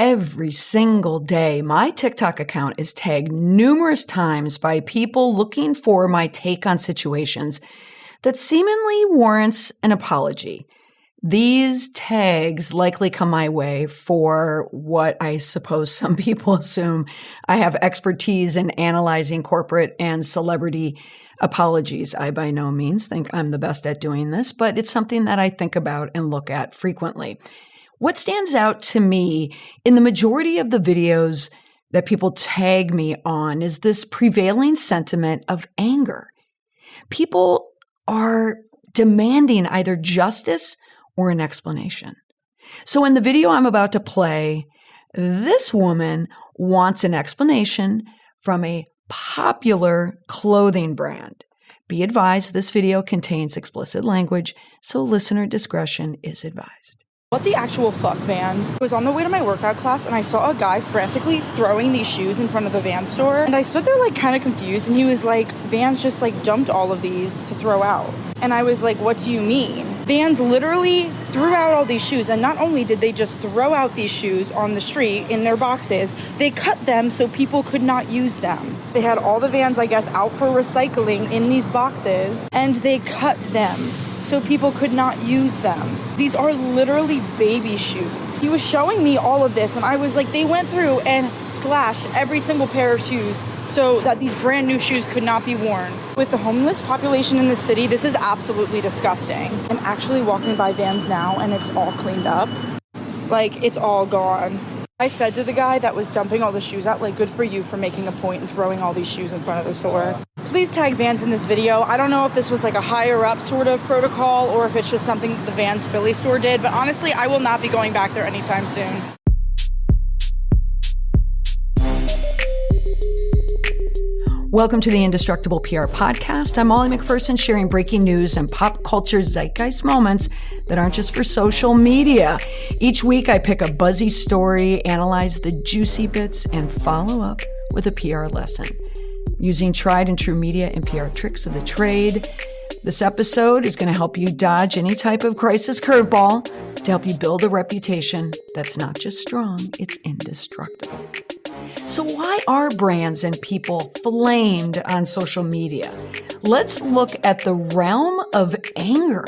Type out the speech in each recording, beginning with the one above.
Every single day, my TikTok account is tagged numerous times by people looking for my take on situations that seemingly warrants an apology. These tags likely come my way for what I suppose some people assume I have expertise in analyzing corporate and celebrity apologies. I by no means think I'm the best at doing this, but it's something that I think about and look at frequently. What stands out to me in the majority of the videos that people tag me on is this prevailing sentiment of anger. People are demanding either justice or an explanation. So in the video I'm about to play, this woman wants an explanation from a popular clothing brand. Be advised, this video contains explicit language, so listener discretion is advised. What the actual fuck, Vans? I was on the way to my workout class and I saw a guy frantically throwing these shoes in front of the Vans store. And I stood there like kind of confused and he was like, Vans just like dumped all of these to throw out. And I was like, what do you mean? Vans literally threw out all these shoes, and not only did they just throw out these shoes on the street in their boxes, they cut them so people could not use them. They had all the Vans, I guess, out for recycling in these boxes, and they cut them so people could not use them. These are literally baby shoes. He was showing me all of this, and I was like, they went through and slashed every single pair of shoes so that these brand new shoes could not be worn. With the homeless population in the city, this is absolutely disgusting. I'm actually walking by Vans now and it's all cleaned up. Like, it's all gone. I said to the guy that was dumping all the shoes out, like, good for you for making a point and throwing all these shoes in front of the store. Please tag Vans in this video. I don't know if this was like a higher up sort of protocol or if it's just something the Vans Philly store did, but honestly, I will not be going back there anytime soon. Welcome to the Indestructible PR Podcast. I'm Molly McPherson, sharing breaking news and pop culture zeitgeist moments that aren't just for social media. Each week, I pick a buzzy story, analyze the juicy bits, and follow up with a PR lesson. Using tried and true media and PR tricks of the trade, this episode is going to help you dodge any type of crisis curveball to help you build a reputation that's not just strong, it's indestructible. So why are brands and people flamed on social media? Let's look at the realm of anger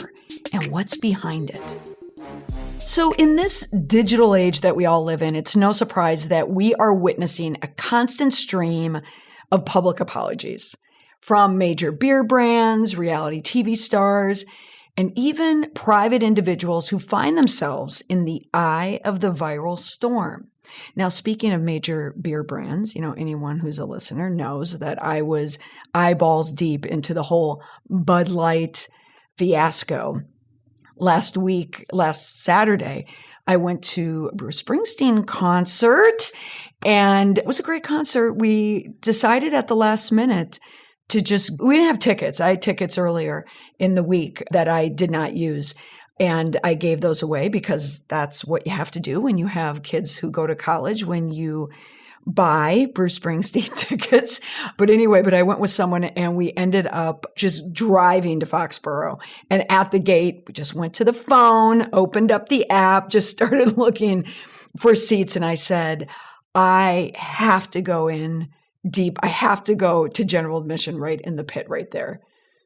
and what's behind it. So in this digital age that we all live in, it's no surprise that we are witnessing a constant stream of public apologies from major beer brands, reality TV stars, and even private individuals who find themselves in the eye of the viral storm. Now, speaking of major beer brands, anyone who's a listener knows that I was eyeballs deep into the whole Bud Light fiasco. Last Saturday, I went to a Bruce Springsteen concert, and it was a great concert. We decided at the last minute we didn't have tickets. I had tickets earlier in the week that I did not use. And I gave those away because that's what you have to do when you have kids who go to college, when you buy Bruce Springsteen tickets. But I went with someone and we ended up just driving to Foxborough. And at the gate, we just went to the phone, opened up the app, just started looking for seats. And I said, I have to go in deep. I have to go to general admission right in the pit right there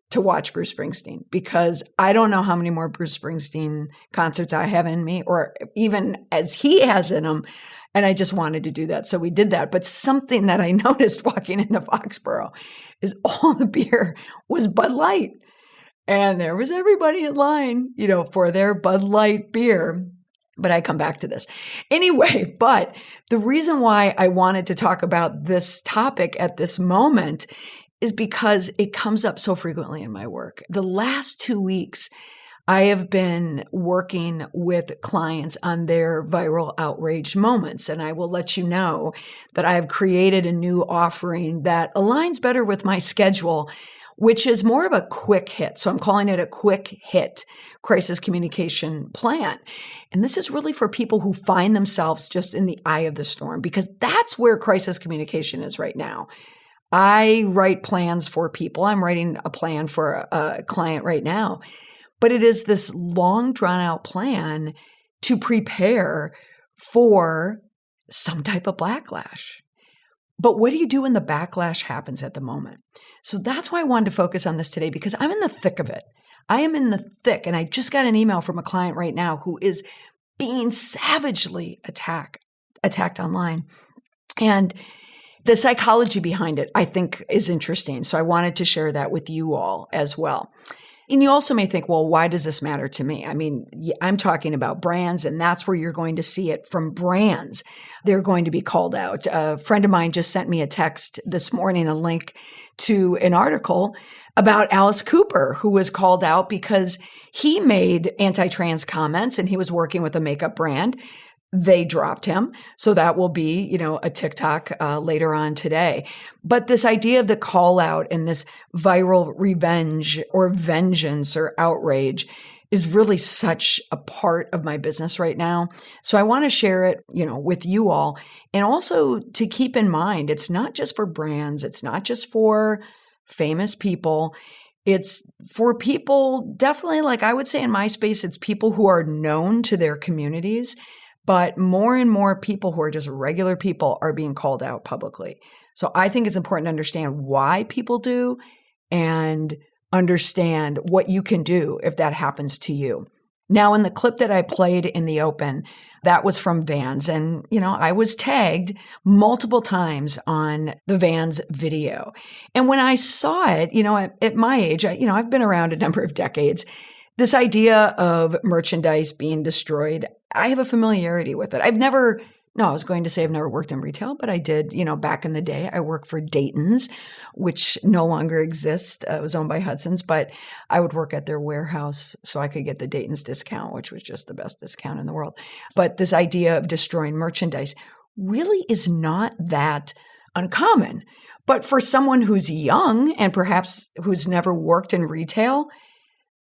to watch Bruce Springsteen, because I don't know how many more Bruce Springsteen concerts I have in me, or even as he has in them. And I just wanted to do that. So we did that. But something that I noticed walking into Foxborough is all the beer was Bud Light. And there was everybody in line, for their Bud Light beer. But I come back to this. Anyway, but the reason why I wanted to talk about this topic at this moment is because it comes up so frequently in my work. The last 2 weeks, I have been working with clients on their viral outrage moments. And I will let you know that I have created a new offering that aligns better with my schedule, which is more of a quick hit. So I'm calling it a quick hit crisis communication plan. And this is really for people who find themselves just in the eye of the storm, because that's where crisis communication is right now. I write plans for people. I'm writing a plan for a client right now, but it is this long drawn out plan to prepare for some type of backlash. But what do you do when the backlash happens at the moment? So that's why I wanted to focus on this today, because I'm in the thick of it. I am in the thick, and I just got an email from a client right now who is being savagely attacked online. And the psychology behind it, I think, is interesting. So I wanted to share that with you all as well. And you also may think, well, why does this matter to me? I mean, I'm talking about brands, and that's where you're going to see it from brands. They're going to be called out. A friend of mine just sent me a text this morning, a link to an article about Alice Cooper, who was called out because he made anti-trans comments and he was working with a makeup brand. They dropped him. So that will be, a TikTok later on today. But this idea of the call out and this viral revenge or vengeance or outrage is really such a part of my business right now. So I want to share it, with you all. And also to keep in mind, it's not just for brands. It's not just for famous people. It's for people, definitely, like I would say in my space, it's people who are known to their communities. But more and more people who are just regular people are being called out publicly. So I think it's important to understand why people do and understand what you can do if that happens to you. Now, in the clip that I played in the open, that was from Vans. And, I was tagged multiple times on the Vans video. And when I saw it, at my age, I've been around a number of decades. This idea of merchandise being destroyed, I have a familiarity with it. I've never worked in retail, but I did, back in the day. I worked for Dayton's, which no longer exists. It was owned by Hudson's, but I would work at their warehouse so I could get the Dayton's discount, which was just the best discount in the world. But this idea of destroying merchandise really is not that uncommon. But for someone who's young and perhaps who's never worked in retail,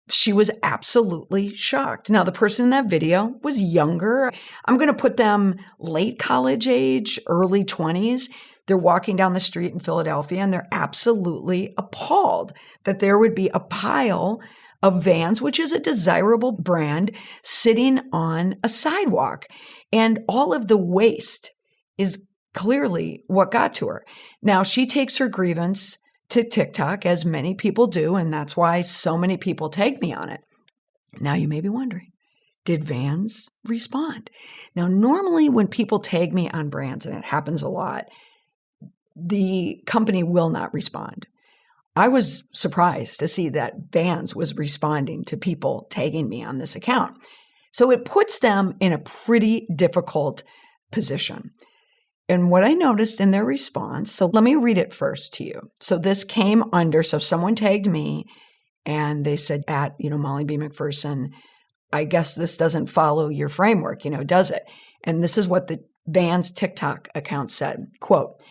she was absolutely shocked. Now, the person in that video was younger. I'm going to put them late college age, early 20s. They're walking down the street in Philadelphia, and they're absolutely appalled that there would be a pile of Vans, which is a desirable brand, sitting on a sidewalk. And all of the waste is clearly what got to her. Now, she takes her grievance to TikTok, as many people do, and that's why so many people tag me on it. Now you may be wondering, did Vans respond? Now, normally when people tag me on brands, and it happens a lot, the company will not respond. I was surprised to see that Vans was responding to people tagging me on this account. So it puts them in a pretty difficult position. And what I noticed in their response, so let me read it first to you. So this came under, so someone tagged me and they said at, Molly B. McPherson, I guess this doesn't follow your framework, does it? And this is what the Vans TikTok account said, quote,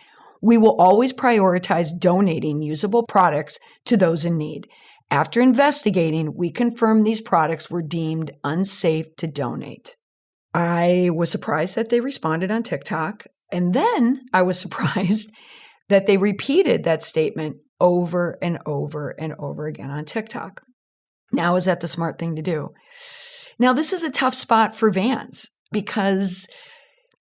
"We will always prioritize donating usable products to those in need. After investigating, we confirmed these products were deemed unsafe to donate." I was surprised that they responded on TikTok. And then I was surprised that they repeated that statement over and over and over again on TikTok. Now, is that the smart thing to do? Now, this is a tough spot for Vans because,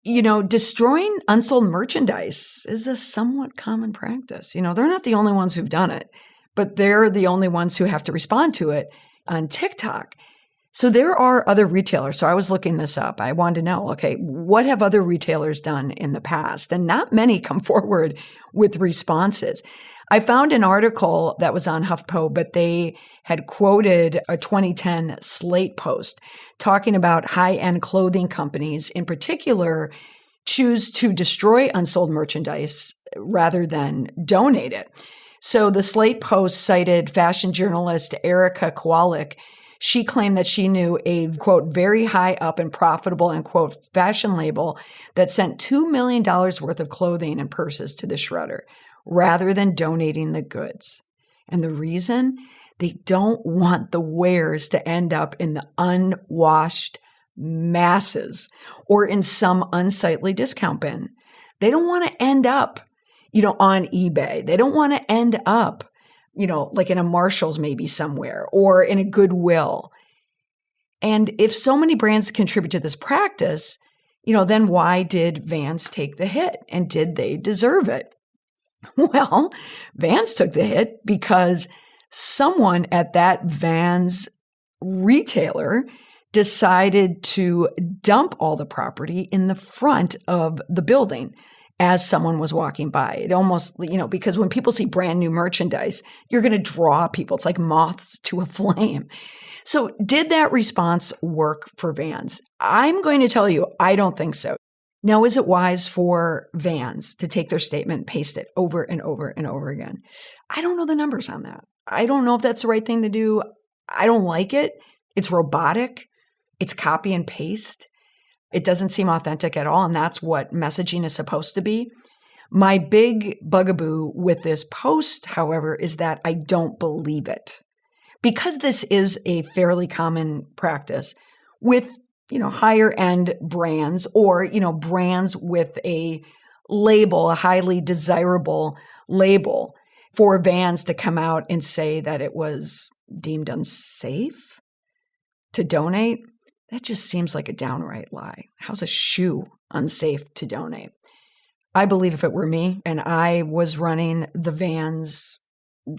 destroying unsold merchandise is a somewhat common practice. They're not the only ones who've done it, but they're the only ones who have to respond to it on TikTok. So there are other retailers. So I was looking this up. I wanted to know, okay, what have other retailers done in the past? And not many come forward with responses. I found an article that was on HuffPo, but they had quoted a 2010 Slate post talking about high-end clothing companies in particular choose to destroy unsold merchandise rather than donate it. So the Slate post cited fashion journalist Erica Kowalik. She claimed that she knew a, quote, very high up and profitable, end quote, fashion label that sent $2 million worth of clothing and purses to the shredder rather than donating the goods. And the reason? They don't want the wares to end up in the unwashed masses or in some unsightly discount bin. They don't want to end up, on eBay. They don't want to end up like in a Marshall's maybe somewhere or in a Goodwill. And if so many brands contribute to this practice, then why did Vans take the hit? And did they deserve it? Well, Vans took the hit because someone at that Vans retailer decided to dump all the property in the front of the building as someone was walking by. It almost, because when people see brand new merchandise, you're going to draw people. It's like moths to a flame. So did that response work for Vans? I'm going to tell you, I don't think so. Now, is it wise for Vans to take their statement and paste it over and over and over again? I don't know the numbers on that. I don't know if that's the right thing to do. I don't like it. It's robotic. It's copy and paste. It doesn't seem authentic at all, and that's what messaging is supposed to be. My big bugaboo with this post, however, is that I don't believe it. Because this is a fairly common practice with, higher end brands or, brands with a label, a highly desirable label, for Vans to come out and say that it was deemed unsafe to donate, that just seems like a downright lie. How's a shoe unsafe to donate? I believe if it were me and I was running the Vans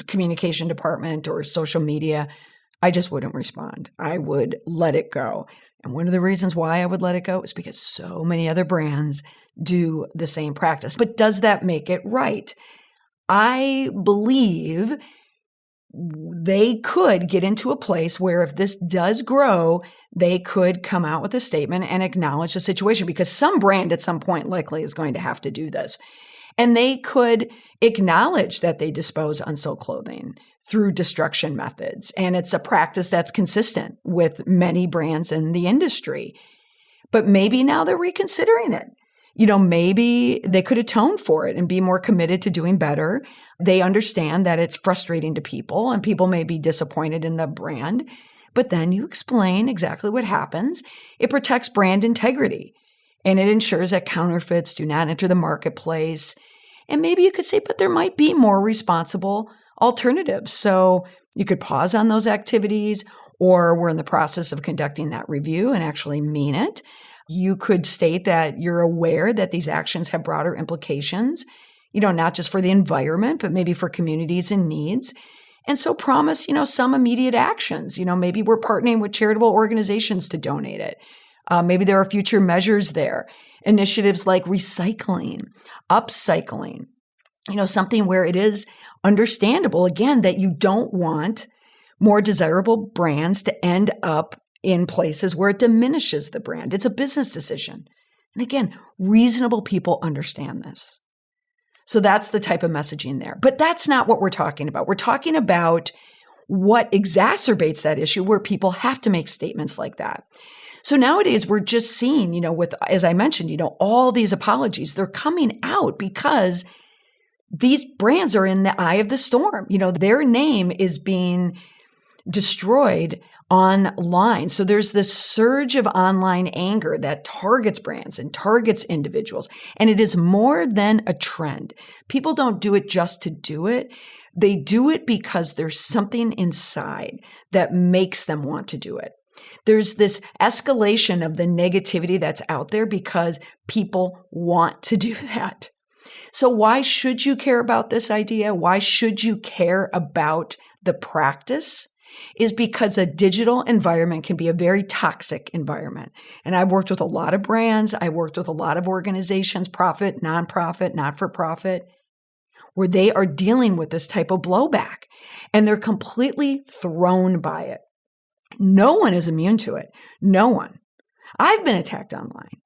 communication department or social media, I just wouldn't respond. I would let it go. And one of the reasons why I would let it go is because so many other brands do the same practice. But does that make it right? I believe they could get into a place where if this does grow, they could come out with a statement and acknowledge the situation, because some brand at some point likely is going to have to do this. And they could acknowledge that they dispose unsold clothing through destruction methods. And it's a practice that's consistent with many brands in the industry. But maybe now they're reconsidering it. Maybe they could atone for it and be more committed to doing better. They understand that it's frustrating to people and people may be disappointed in the brand. But then you explain exactly what happens. It protects brand integrity and it ensures that counterfeits do not enter the marketplace. And maybe you could say, but there might be more responsible alternatives. So you could pause on those activities, or we're in the process of conducting that review and actually mean it. You could state that you're aware that these actions have broader implications, not just for the environment, but maybe for communities in needs. And so promise, some immediate actions. Maybe we're partnering with charitable organizations to donate it. Maybe there are future measures there. Initiatives like recycling, upcycling, something where it is understandable, again, that you don't want more desirable brands to end up in places where it diminishes the brand. It's a business decision. And again, reasonable people understand this. So that's the type of messaging there. But that's not what we're talking about. We're talking about what exacerbates that issue where people have to make statements like that. So nowadays we're just seeing, with, as I mentioned, all these apologies, they're coming out because these brands are in the eye of the storm. Their name is being destroyed online. So there's this surge of online anger that targets brands and targets individuals. And it is more than a trend. People don't do it just to do it. They do it because there's something inside that makes them want to do it. There's this escalation of the negativity that's out there because people want to do that. So why should you care about this idea? Why should you care about the practice? Is because a digital environment can be a very toxic environment. And I've worked with a lot of brands. I worked with a lot of organizations, profit, nonprofit, not-for-profit, where they are dealing with this type of blowback. And they're completely thrown by it. No one is immune to it. No one. I've been attacked online.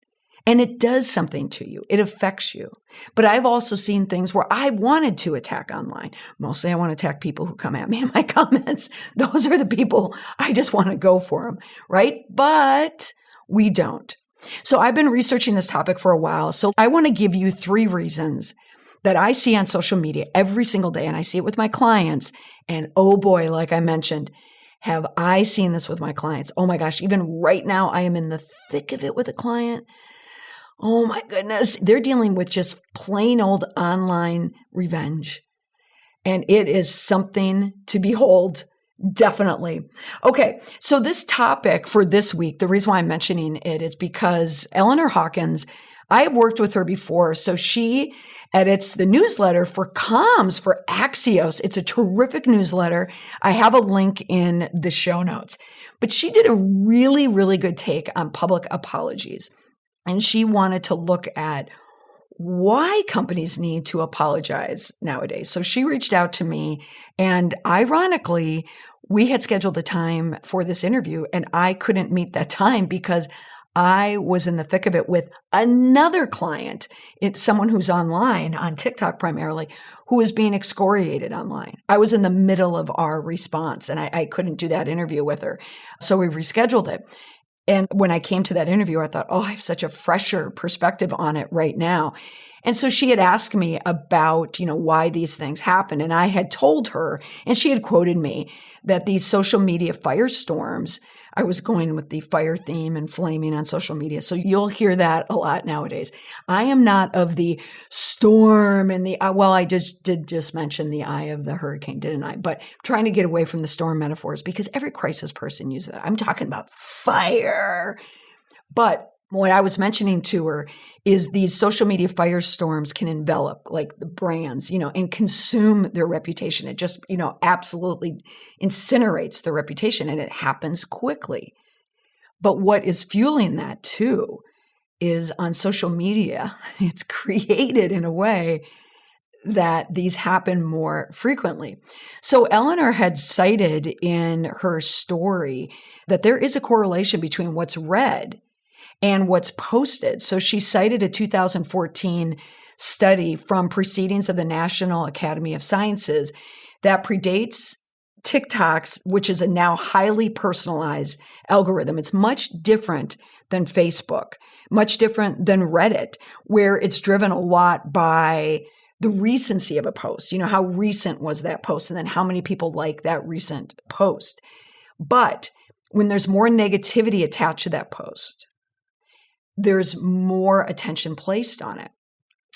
And it does something to you. It affects you. But I've also seen things where I wanted to attack online. Mostly I want to attack people who come at me in my comments. Those are the people I just want to go for them, right? But we don't. So I've been researching this topic for a while. So I want to give you 3 reasons that I see on social media every single day. And I see it with my clients. And oh boy, like I mentioned, have I seen this with my clients? Oh my gosh, even right now, I am in the thick of it with a client. Oh my goodness. They're dealing with just plain old online revenge. And it is something to behold. Definitely. Okay. So this topic for this week, the reason why I'm mentioning it is because Eleanor Hawkins, I have worked with her before. So she edits the newsletter for comms for Axios. It's a terrific newsletter. I have a link in the show notes, but she did a really, really good take on public apologies. And she wanted to look at why companies need to apologize nowadays. So she reached out to me, and ironically, we had scheduled a time for this interview and I couldn't meet that time because I was in the thick of it with another client, someone who's online on TikTok primarily, who is being excoriated online. I was in the middle of our response and I couldn't do that interview with her. So we rescheduled it. And when I came to that interview, I thought, I have such a fresher perspective on it right now. And so she had asked me about, why these things happen. And I had told her, and she had quoted me, that these social media firestorms, I was going with the fire theme and flaming on social media. So you'll hear that a lot nowadays. I am not of the storm and I did mention the eye of the hurricane, didn't I? But I'm trying to get away from the storm metaphors because every crisis person uses that. I'm talking about fire. But what I was mentioning to her is these social media firestorms can envelop like the brands, and consume their reputation. It just, absolutely incinerates their reputation, and it happens quickly. But what is fueling that too is on social media, it's created in a way that these happen more frequently. So Eleanor had cited in her story that there is a correlation between what's read and what's posted. So she cited a 2014 study from Proceedings of the National Academy of Sciences that predates TikTok's, which is a now highly personalized algorithm. It's much different than Facebook, much different than Reddit, where it's driven a lot by the recency of a post. How recent was that post? And then how many people like that recent post? But when there's more negativity attached to that post, there's more attention placed on it.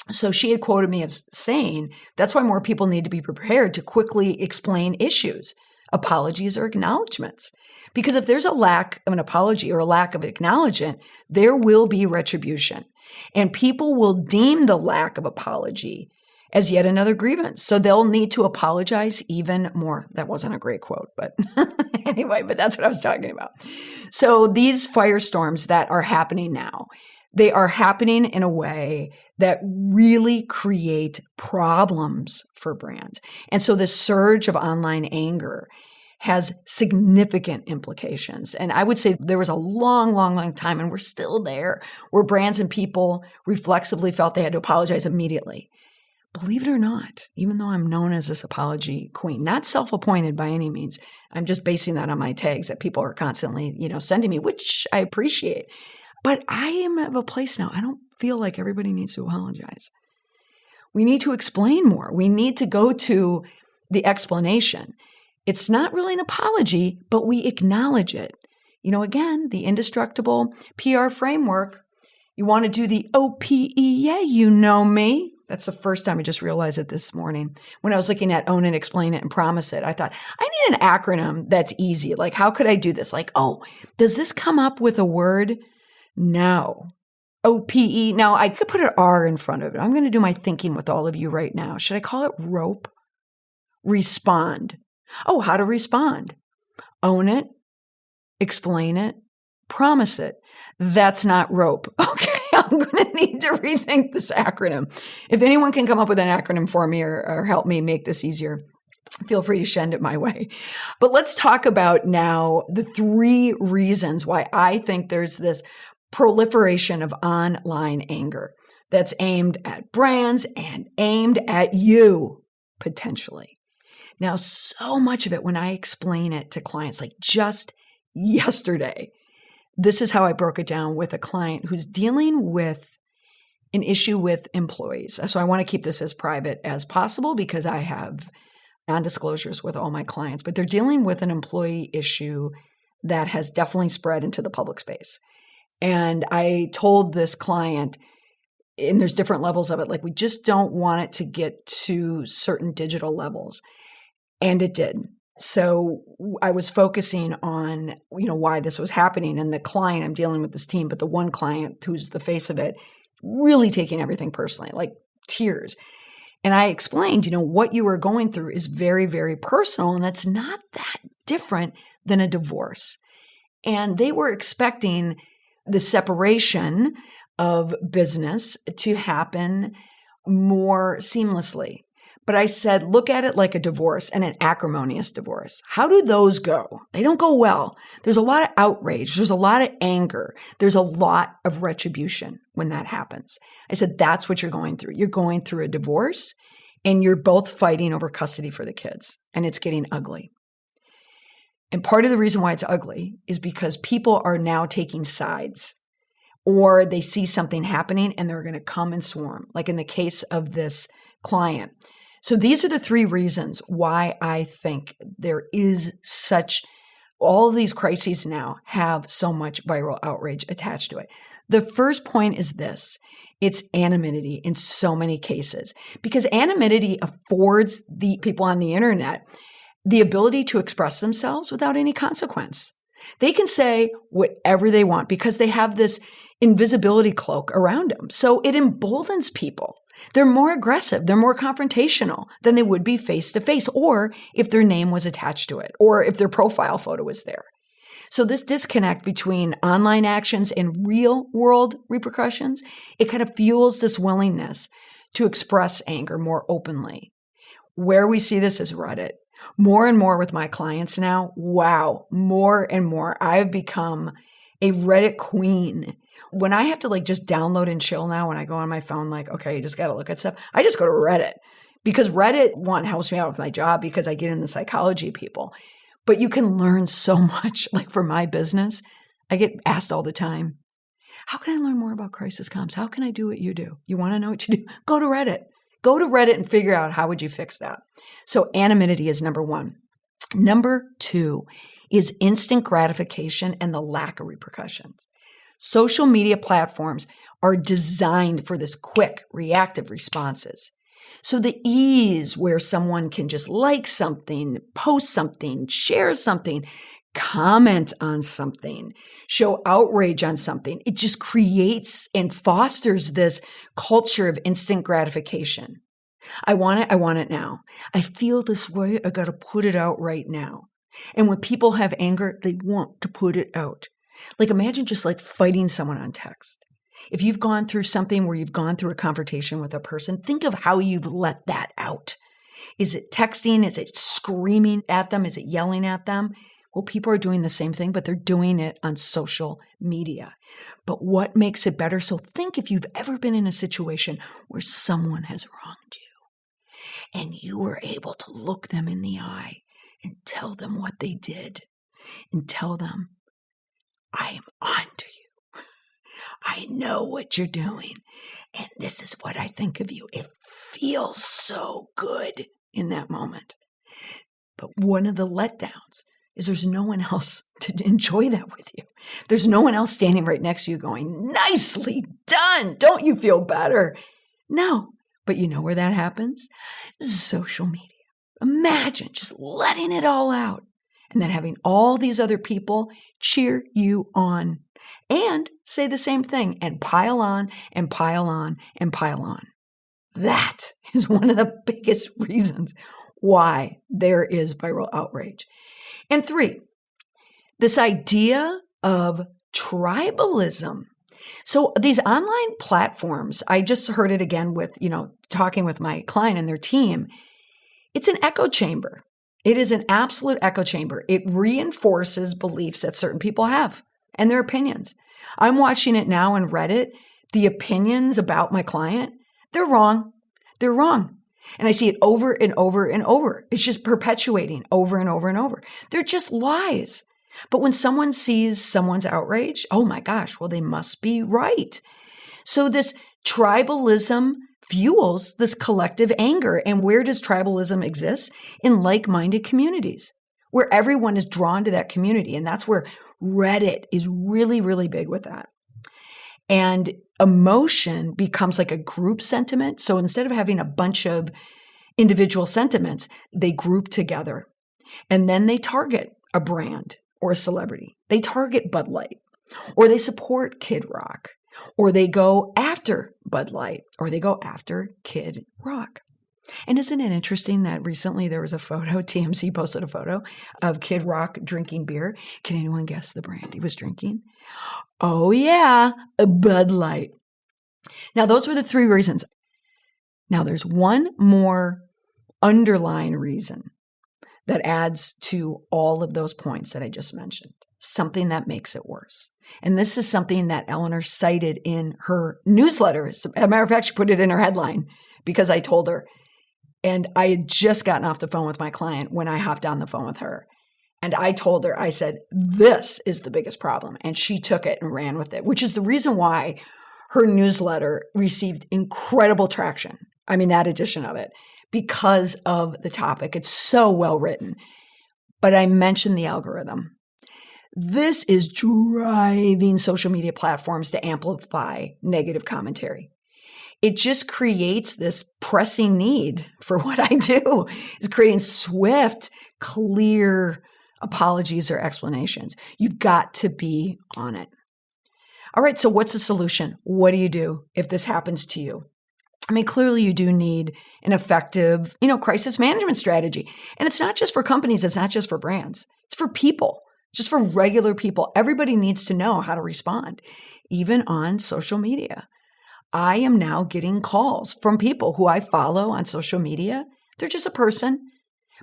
So she had quoted me as saying, that's why more people need to be prepared to quickly explain issues, apologies or acknowledgments. Because if there's a lack of an apology or a lack of acknowledgement, there will be retribution. And people will deem the lack of apology as yet another grievance. So they'll need to apologize even more. That wasn't a great quote, but anyway, but that's what I was talking about. So these firestorms that are happening now, they are happening in a way that really create problems for brands. And so this surge of online anger has significant implications. And I would say there was a long, long, long time, and we're still there, where brands and people reflexively felt they had to apologize immediately. Believe it or not, even though I'm known as this apology queen, not self-appointed by any means, I'm just basing that on my tags that people are constantly, sending me, which I appreciate. But I am at a place now, I don't feel like everybody needs to apologize. We need to explain more. We need to go to the explanation. It's not really an apology, but we acknowledge it. Again, the indestructible PR framework, you want to do the OPE, yeah, you know me. That's the first time I just realized it this morning. When I was looking at own it, explain it, and promise it, I thought, I need an acronym that's easy. Like, how could I do this? Like, does this come up with a word? No. OPE. Now, I could put an R in front of it. I'm going to do my thinking with all of you right now. Should I call it rope? Respond. How to respond. Own it, explain it, promise it. That's not rope. Okay, I'm going to need to rethink this acronym. If anyone can come up with an acronym for me or help me make this easier, feel free to send it my way. But let's talk about now the 3 reasons why I think there's this proliferation of online anger that's aimed at brands and aimed at you, potentially. Now, so much of it, when I explain it to clients, like just yesterday, this is how I broke it down with a client who's dealing with an issue with employees. So I want to keep this as private as possible because I have non-disclosures with all my clients, but they're dealing with an employee issue that has definitely spread into the public space. And I told this client, and there's different levels of it, like we just don't want it to get to certain digital levels. And it did. So I was focusing on, why this was happening. And the client, I'm dealing with this team, but the one client who's the face of it, really taking everything personally, like tears. And I explained, what you were going through is very, very personal. And that's not that different than a divorce. And they were expecting the separation of business to happen more seamlessly. But I said, look at it like a divorce and an acrimonious divorce. How do those go? They don't go well. There's a lot of outrage. There's a lot of anger. There's a lot of retribution when that happens. I said, that's what you're going through. You're going through a divorce and you're both fighting over custody for the kids, and it's getting ugly. And part of the reason why it's ugly is because people are now taking sides, or they see something happening and they're going to come and swarm, like in the case of this client. So these are the 3 reasons why I think there is all of these crises now have so much viral outrage attached to it. The first point is this. It's anonymity in so many cases, because anonymity affords the people on the internet the ability to express themselves without any consequence. They can say whatever they want because they have this invisibility cloak around them. So it emboldens people. They're more aggressive. They're more confrontational than they would be face to face, or if their name was attached to it, or if their profile photo was there. So this disconnect between online actions and real world repercussions, it kind of fuels this willingness to express anger more openly. Where we see this is Reddit. More and more with my clients now. Wow, more and more. I've become a Reddit queen. When I have to just download and chill now, when I go on my phone, okay, you just got to look at stuff, I just go to Reddit, because Reddit, one, helps me out with my job because I get into psychology of people. But you can learn so much. Like for my business, I get asked all the time, how can I learn more about crisis comms? How can I do what you do? You want to know what you do? Go to Reddit. Go to Reddit and figure out how would you fix that. So anonymity is number 1. Number 2 is instant gratification and the lack of repercussions. Social media platforms are designed for this quick, reactive responses. So the ease where someone can just like something, post something, share something, comment on something, show outrage on something, it just creates and fosters this culture of instant gratification. I want it now. I feel this way, I got to put it out right now. And when people have anger, they want to put it out. Imagine just fighting someone on text. If you've gone through something where you've gone through a confrontation with a person, think of how you've let that out. Is it texting? Is it screaming at them? Is it yelling at them? Well, people are doing the same thing, but they're doing it on social media. But what makes it better? So think if you've ever been in a situation where someone has wronged you and you were able to look them in the eye and tell them what they did and tell them, I am on to you. I know what you're doing, and this is what I think of you. It feels so good in that moment. But one of the letdowns is there's no one else to enjoy that with you. There's no one else standing right next to you going, nicely done. Don't you feel better? No. But you know where that happens? Social media. Imagine just letting it all out and then having all these other people cheer you on and say the same thing and pile on and pile on and pile on. That is one of the biggest reasons why there is viral outrage. And 3, this idea of tribalism. So these online platforms, I just heard it again with, talking with my client and their team. It's an echo chamber. It is an absolute echo chamber. It reinforces beliefs that certain people have and their opinions. I'm watching it now in Reddit. The opinions about my client, they're wrong. They're wrong. And I see it over and over and over. It's just perpetuating over and over and over. They're just lies. But when someone sees someone's outrage, oh my gosh, well, they must be right. So this tribalism fuels this collective anger. And where does tribalism exist? In like-minded communities, where everyone is drawn to that community. And that's where Reddit is really, really big with that. And emotion becomes like a group sentiment. So instead of having a bunch of individual sentiments, they group together. And then they target a brand or a celebrity. They target Bud Light, or they support Kid Rock, or they go after Bud Light, or they go after Kid Rock. And isn't it interesting that recently there was a photo, TMZ posted a photo of Kid Rock drinking beer. Can anyone guess the brand he was drinking? Oh yeah, a Bud Light. Now those were the three reasons. Now there's one more underlying reason that adds to all of those points that I just mentioned, something that makes it worse. And this is something that Eleanor cited in her newsletter. As a matter of fact, she put it in her headline because I told her. And I had just gotten off the phone with my client when I hopped on the phone with her. And I told her, I said, this is the biggest problem. And she took it and ran with it, which is the reason why her newsletter received incredible traction. I mean, that edition of it, because of the topic. It's so well written. But I mentioned the algorithm. This is driving social media platforms to amplify negative commentary. It just creates this pressing need for what I do. It's creating swift, clear apologies or explanations. You've got to be on it. All right, so what's the solution? What do you do if this happens to you? I mean, clearly you do need an effective, crisis management strategy. And it's not just for companies. It's not just for brands. It's for people, just for regular people. Everybody needs to know how to respond, even on social media. I am now getting calls from people who I follow on social media. They're just a person,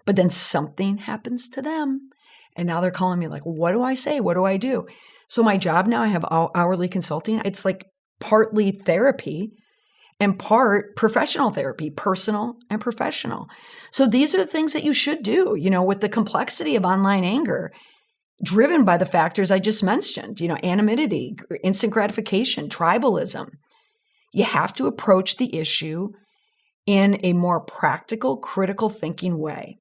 but then something happens to them. And now they're calling me like, what do I say? What do I do? So my job now, I have hourly consulting. It's like partly therapy and part professional therapy, personal and professional. So these are the things that you should do, with the complexity of online anger, driven by the factors I just mentioned, anonymity, instant gratification, tribalism. You have to approach the issue in a more practical, critical thinking way.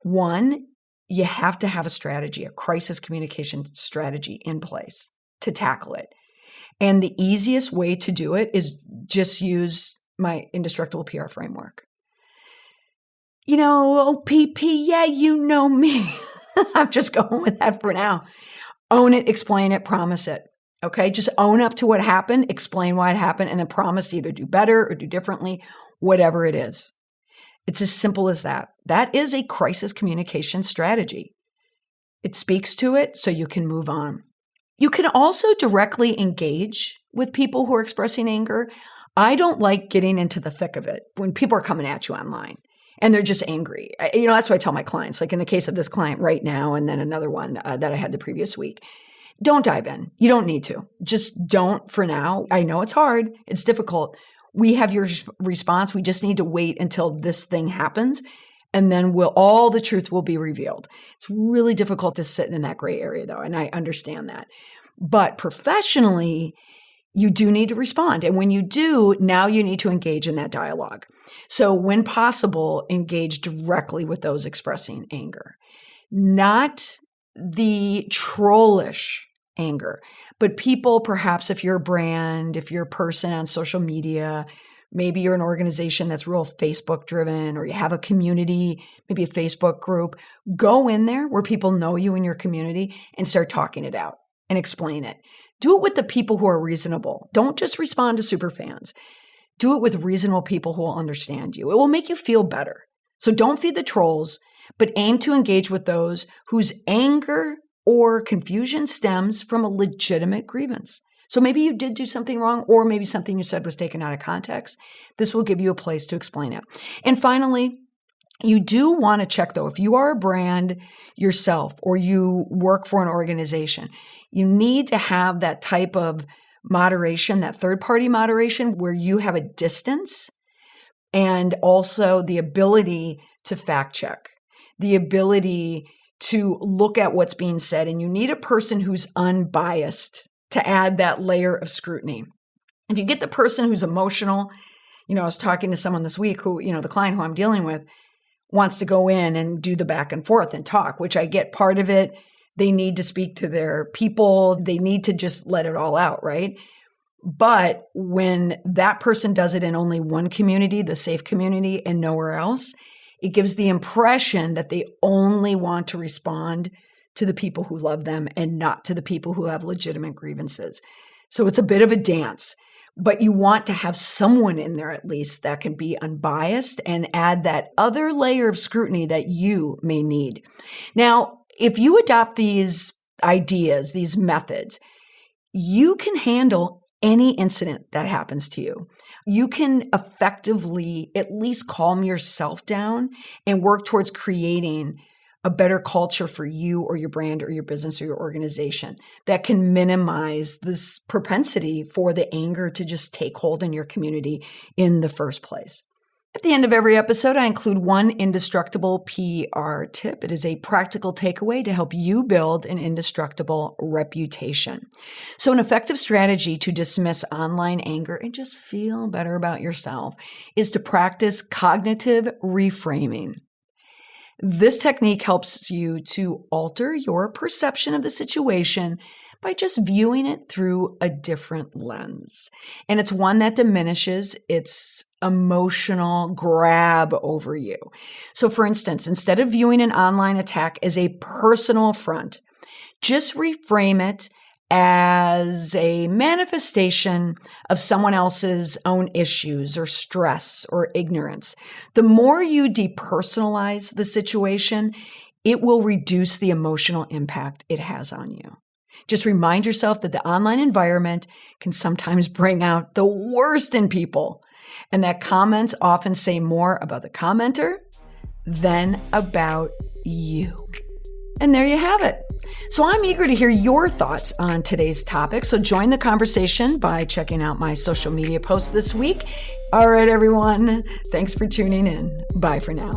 One, you have to have a strategy, a crisis communication strategy in place to tackle it. And the easiest way to do it is just use my indestructible PR framework. OPP, yeah, you know me. I'm just going with that for now. Own it, explain it, promise it. Okay, just own up to what happened, explain why it happened, and then promise to either do better or do differently, whatever it is. It's as simple as that. That is a crisis communication strategy. It speaks to it so you can move on. You can also directly engage with people who are expressing anger. I don't like getting into the thick of it when people are coming at you online and they're just angry. That's what I tell my clients, like in the case of this client right now and then another one that I had the previous week. Don't dive in. You don't need to. Just don't for now. I know it's hard. It's difficult. We have your response. We just need to wait until this thing happens. And then all the truth will be revealed. It's really difficult to sit in that gray area though. And I understand that. But professionally, you do need to respond. And when you do, now you need to engage in that dialogue. So when possible, engage directly with those expressing anger. Not the trollish anger, but people, perhaps if you're a brand, if you're a person on social media, maybe you're an organization that's real Facebook driven, or you have a community, maybe a Facebook group, go in there where people know you in your community and start talking it out and explain it. Do it with the people who are reasonable. Don't just respond to super fans. Do it with reasonable people who will understand you. It will make you feel better. So don't feed the trolls, but aim to engage with those whose anger or confusion stems from a legitimate grievance. So maybe you did do something wrong, or maybe something you said was taken out of context. This will give you a place to explain it. And finally, you do want to check though, if you are a brand yourself or you work for an organization, you need to have that type of moderation, that third-party moderation where you have a distance and also the ability to fact check, the ability to look at what's being said. And you need a person who's unbiased to add that layer of scrutiny. If you get the person who's emotional, I was talking to someone this week who, the client who I'm dealing with wants to go in and do the back and forth and talk, which I get part of it. They need to speak to their people. They need to just let it all out, right? But when that person does it in only one community, the safe community, and nowhere else, It gives the impression that they only want to respond to the people who love them and not to the people who have legitimate grievances. So it's a bit of a dance, but you want to have someone in there at least that can be unbiased and add that other layer of scrutiny that you may need. Now, if you adopt these ideas, these methods, you can handle any incident that happens to you. You can effectively at least calm yourself down and work towards creating a better culture for you or your brand or your business or your organization that can minimize this propensity for the anger to just take hold in your community in the first place. At the end of every episode, I include one indestructible PR tip. It is a practical takeaway to help you build an indestructible reputation. So an effective strategy to dismiss online anger and just feel better about yourself is to practice cognitive reframing. This technique helps you to alter your perception of the situation by just viewing it through a different lens. And it's one that diminishes its emotional grab over you. So for instance, instead of viewing an online attack as a personal affront, just reframe it as a manifestation of someone else's own issues or stress or ignorance. The more you depersonalize the situation, it will reduce the emotional impact it has on you. Just remind yourself that the online environment can sometimes bring out the worst in people, and that comments often say more about the commenter than about you. And there you have it. So I'm eager to hear your thoughts on today's topic. So join the conversation by checking out my social media posts this week. All right, everyone. Thanks for tuning in. Bye for now.